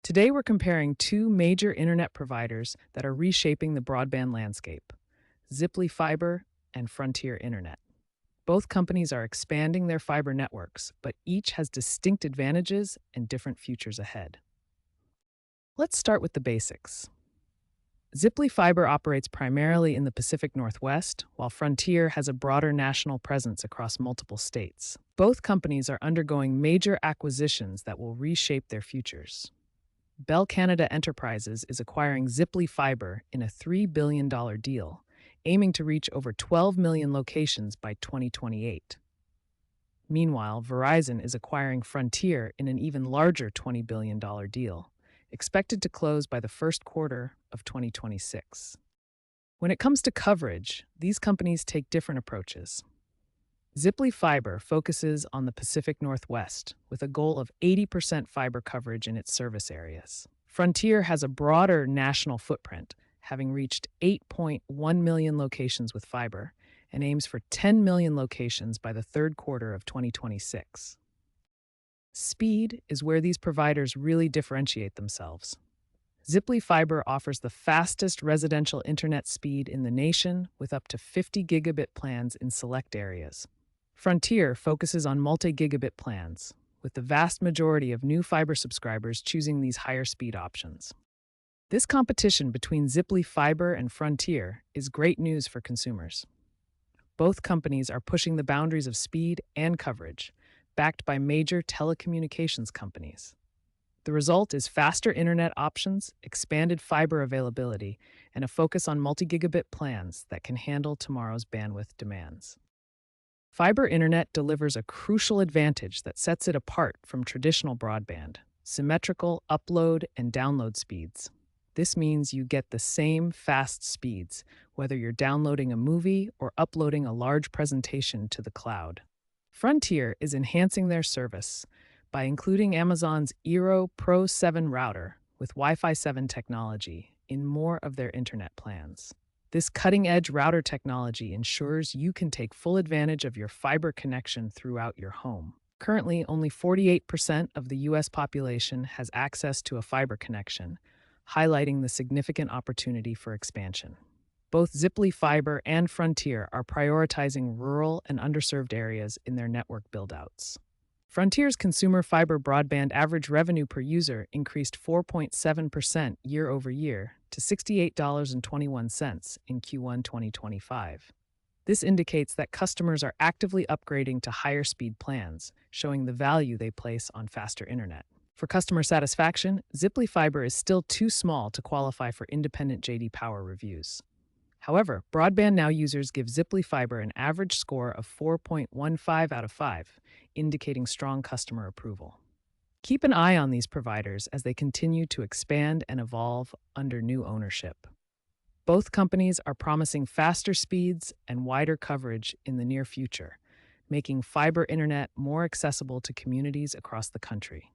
Today, we're comparing two major internet providers that are reshaping the broadband landscape: Ziply Fiber and Frontier Internet. Both companies are expanding their fiber networks, but each has distinct advantages and different futures ahead. Let's start with the basics. Ziply Fiber operates primarily in the Pacific Northwest, while Frontier has a broader national presence across multiple states. Both companies are undergoing major acquisitions that will reshape their futures. Bell Canada Enterprises is acquiring Ziply Fiber in a $3 billion deal, aiming to reach over 12 million locations by 2028. Meanwhile, Verizon is acquiring Frontier in an even larger $20 billion deal, expected to close by the first quarter of 2026. When it comes to coverage, these companies take different approaches. Ziply Fiber focuses on the Pacific Northwest with a goal of 80% fiber coverage in its service areas. Frontier has a broader national footprint, having reached 8.1 million locations with fiber, and aims for 10 million locations by the third quarter of 2026. Speed is where these providers really differentiate themselves. Ziply Fiber offers the fastest residential internet speed in the nation with up to 50 gigabit plans in select areas. Frontier focuses on multi-gigabit plans, with the vast majority of new fiber subscribers choosing these higher speed options. This competition between Ziply Fiber and Frontier is great news for consumers. Both companies are pushing the boundaries of speed and coverage, backed by major telecommunications companies. The result is faster internet options, expanded fiber availability, and a focus on multi-gigabit plans that can handle tomorrow's bandwidth demands. Fiber internet delivers a crucial advantage that sets it apart from traditional broadband: symmetrical upload and download speeds. This means you get the same fast speeds, whether you're downloading a movie or uploading a large presentation to the cloud. Frontier is enhancing their service by including Amazon's Eero Pro 7 router with Wi-Fi 7 technology in more of their internet plans. This cutting-edge router technology ensures you can take full advantage of your fiber connection throughout your home. Currently, only 48% of the U.S. population has access to a fiber connection, highlighting the significant opportunity for expansion. Both Ziply Fiber and Frontier are prioritizing rural and underserved areas in their network build-outs. Frontier's consumer fiber broadband average revenue per user increased 4.7% year over year to $68.21 in Q1 2025. This indicates that customers are actively upgrading to higher speed plans, showing the value they place on faster internet. For customer satisfaction, Ziply Fiber is still too small to qualify for independent J.D. Power reviews. However, Broadband Now users give Ziply Fiber an average score of 4.15 out of 5, indicating strong customer approval. Keep an eye on these providers as they continue to expand and evolve under new ownership. Both companies are promising faster speeds and wider coverage in the near future, making fiber internet more accessible to communities across the country.